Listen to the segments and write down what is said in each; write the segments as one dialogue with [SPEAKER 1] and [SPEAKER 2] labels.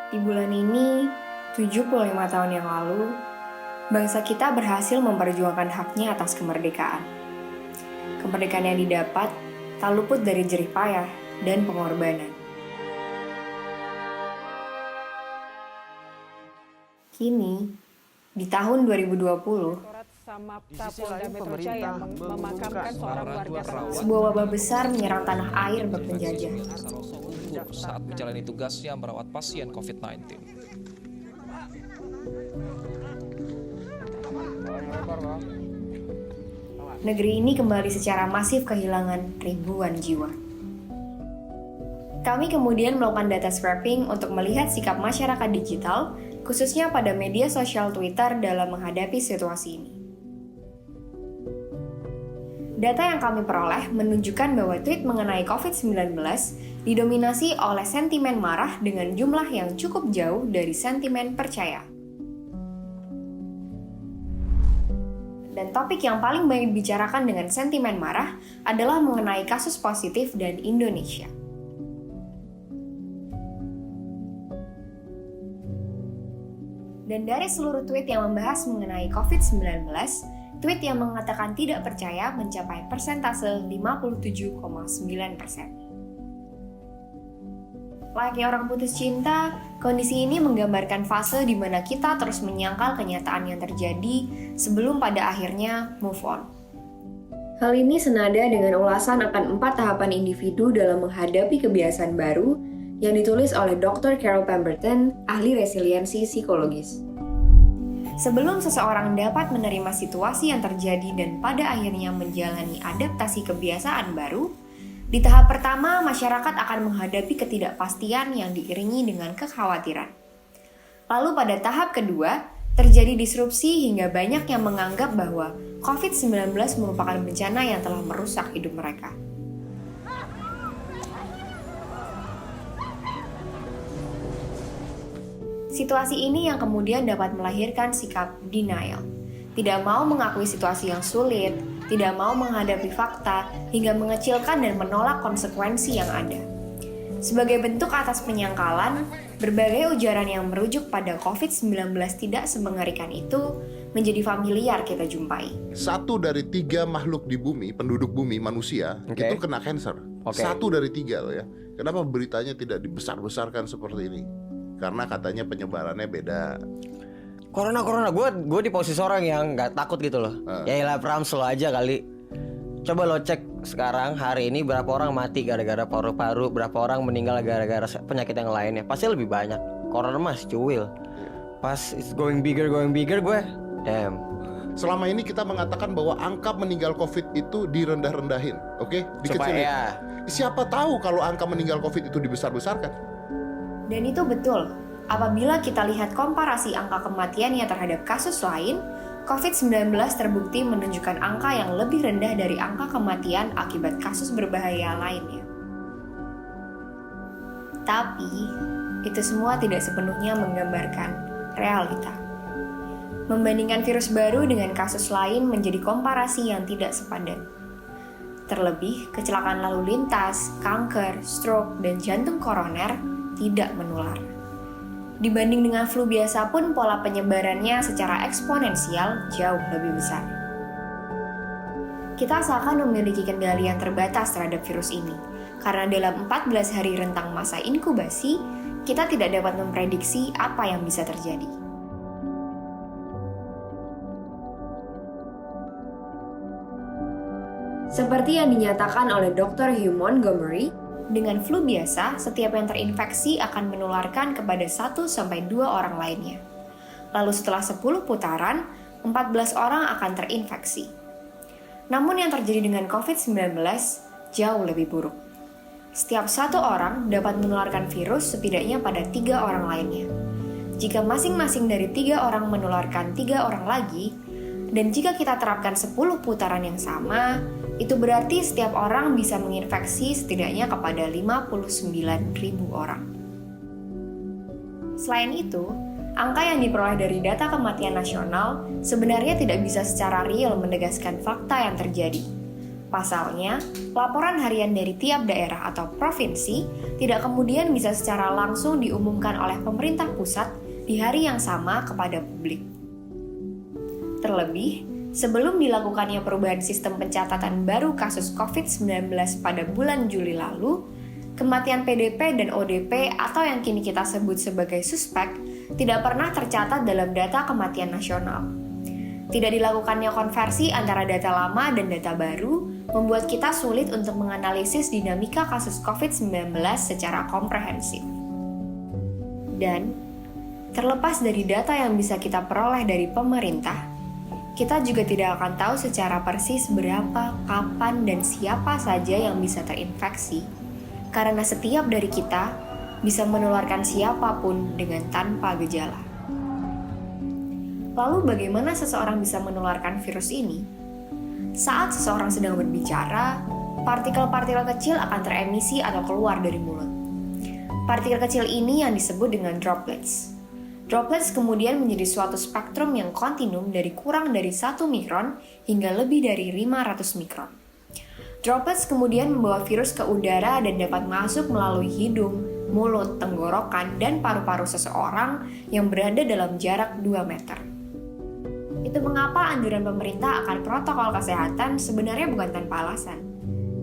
[SPEAKER 1] Di bulan ini, 75 tahun yang lalu, bangsa kita berhasil memperjuangkan haknya atas kemerdekaan. Kemerdekaan yang didapat tak luput dari jerih payah dan pengorbanan. Kini, di tahun 2020,
[SPEAKER 2] Pemerintah memakamkan seorang warga
[SPEAKER 1] sebuah wabah besar menyerang tanah air berpenjajah.
[SPEAKER 3] Saat menjalani tugasnya merawat pasien COVID-19.
[SPEAKER 1] Negeri ini kembali secara masif kehilangan ribuan jiwa. Kami kemudian melakukan data scraping untuk melihat sikap masyarakat digital, khususnya pada media sosial Twitter dalam menghadapi situasi ini. Data yang kami peroleh menunjukkan bahwa tweet mengenai COVID-19 didominasi oleh sentimen marah dengan jumlah yang cukup jauh dari sentimen percaya. Dan topik yang paling banyak dibicarakan dengan sentimen marah adalah mengenai kasus positif dan Indonesia. Dan dari seluruh tweet yang membahas mengenai COVID-19, tweet yang mengatakan tidak percaya mencapai persentase 57,9%. Layaknya orang putus cinta, kondisi ini menggambarkan fase di mana kita terus menyangkal kenyataan yang terjadi sebelum pada akhirnya move on. Hal ini senada dengan ulasan akan 4 tahapan individu dalam menghadapi kebiasaan baru yang ditulis oleh Dr. Carol Pemberton, ahli resiliensi psikologis. Sebelum seseorang dapat menerima situasi yang terjadi dan pada akhirnya menjalani adaptasi kebiasaan baru, di tahap pertama masyarakat akan menghadapi ketidakpastian yang diiringi dengan kekhawatiran. Lalu pada tahap kedua, terjadi disrupsi hingga banyak yang menganggap bahwa COVID-19 merupakan bencana yang telah merusak hidup mereka. Situasi ini yang kemudian dapat melahirkan sikap denial. Tidak mau mengakui situasi yang sulit, tidak mau menghadapi fakta, hingga mengecilkan dan menolak konsekuensi yang ada. Sebagai bentuk atas penyangkalan, berbagai ujaran yang merujuk pada COVID-19 tidak semengerikan itu menjadi familiar kita jumpai.
[SPEAKER 4] 1 dari 3 makhluk di bumi, penduduk bumi, manusia, itu kena cancer. 1 dari 3 loh ya. Kenapa beritanya tidak dibesar-besarkan seperti ini? Karena katanya penyebarannya beda.
[SPEAKER 2] Corona, gue di posisi orang yang nggak takut gitu loh. Ya ilah Pram, slow aja kali. Coba lo cek sekarang hari ini berapa orang mati gara-gara paru-paru, berapa orang meninggal gara-gara penyakit yang lainnya. Pasti lebih banyak. Corona masih cuil. Pas it's going bigger gue, damn.
[SPEAKER 4] Selama ini kita mengatakan bahwa angka meninggal COVID itu direndah-rendahin, oke? Dikecilin.
[SPEAKER 2] Supaya
[SPEAKER 4] Siapa tahu kalau angka meninggal COVID itu dibesar-besarkan.
[SPEAKER 1] Dan itu betul. Apabila kita lihat komparasi angka kematiannya terhadap kasus lain, COVID-19 terbukti menunjukkan angka yang lebih rendah dari angka kematian akibat kasus berbahaya lainnya. Tapi, itu semua tidak sepenuhnya menggambarkan realita. Membandingkan virus baru dengan kasus lain menjadi komparasi yang tidak sepadan. Terlebih, kecelakaan lalu lintas, kanker, stroke, dan jantung koroner tidak menular. Dibanding dengan flu biasa pun pola penyebarannya secara eksponensial jauh lebih besar. Kita seakan memiliki kendali yang terbatas terhadap virus ini, karena dalam 14 hari rentang masa inkubasi, kita tidak dapat memprediksi apa yang bisa terjadi. Seperti yang dinyatakan oleh Dr. Hugh Montgomery, dengan flu biasa, setiap yang terinfeksi akan menularkan kepada 1-2 orang lainnya. Lalu setelah 10 putaran, 14 orang akan terinfeksi. Namun yang terjadi dengan COVID-19 jauh lebih buruk. Setiap 1 orang dapat menularkan virus setidaknya pada 3 orang lainnya. Jika masing-masing dari 3 orang menularkan 3 orang lagi, dan jika kita terapkan 10 putaran yang sama, itu berarti setiap orang bisa menginfeksi setidaknya kepada 59.000 orang. Selain itu, angka yang diperoleh dari data kematian nasional sebenarnya tidak bisa secara real menegaskan fakta yang terjadi. Pasalnya, laporan harian dari tiap daerah atau provinsi tidak kemudian bisa secara langsung diumumkan oleh pemerintah pusat di hari yang sama kepada publik. Terlebih, sebelum dilakukannya perubahan sistem pencatatan baru kasus COVID-19 pada bulan Juli lalu, kematian PDP dan ODP atau yang kini kita sebut sebagai suspek tidak pernah tercatat dalam data kematian nasional. Tidak dilakukannya konversi antara data lama dan data baru membuat kita sulit untuk menganalisis dinamika kasus COVID-19 secara komprehensif. Dan, terlepas dari data yang bisa kita peroleh dari pemerintah, kita juga tidak akan tahu secara persis berapa, kapan, dan siapa saja yang bisa terinfeksi, karena setiap dari kita bisa menularkan siapapun dengan tanpa gejala. Lalu bagaimana seseorang bisa menularkan virus ini? Saat seseorang sedang berbicara, partikel-partikel kecil akan teremisi atau keluar dari mulut. Partikel kecil ini yang disebut dengan droplets. Droplets kemudian menjadi suatu spektrum yang kontinum dari kurang dari 1 mikron hingga lebih dari 500 mikron. Droplets kemudian membawa virus ke udara dan dapat masuk melalui hidung, mulut, tenggorokan, dan paru-paru seseorang yang berada dalam jarak 2 meter. Itu mengapa anjuran pemerintah akan protokol kesehatan sebenarnya bukan tanpa alasan.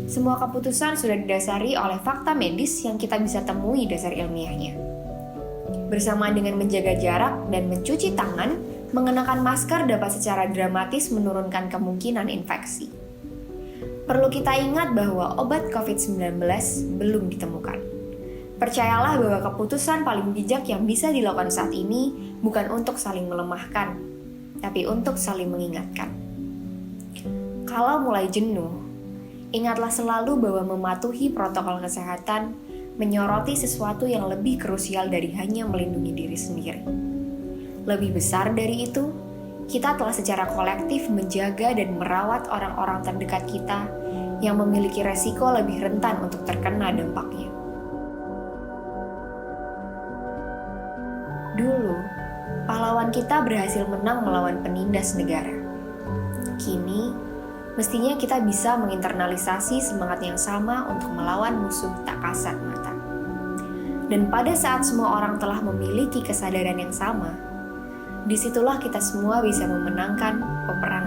[SPEAKER 1] Semua keputusan sudah didasari oleh fakta medis yang kita bisa temui dasar ilmiahnya. Bersamaan dengan menjaga jarak dan mencuci tangan, mengenakan masker dapat secara dramatis menurunkan kemungkinan infeksi. Perlu kita ingat bahwa obat COVID-19 belum ditemukan. Percayalah bahwa keputusan paling bijak yang bisa dilakukan saat ini bukan untuk saling melemahkan, tapi untuk saling mengingatkan. Kalau mulai jenuh, ingatlah selalu bahwa mematuhi protokol kesehatan menyoroti sesuatu yang lebih krusial dari hanya melindungi diri sendiri. Lebih besar dari itu, kita telah secara kolektif menjaga dan merawat orang-orang terdekat kita yang memiliki resiko lebih rentan untuk terkena dampaknya. Dulu, pahlawan kita berhasil menang melawan penindas negara. Kini, mestinya kita bisa menginternalisasi semangat yang sama untuk melawan musuh tak kasat mata. Dan pada saat semua orang telah memiliki kesadaran yang sama, disitulah kita semua bisa memenangkan peperangan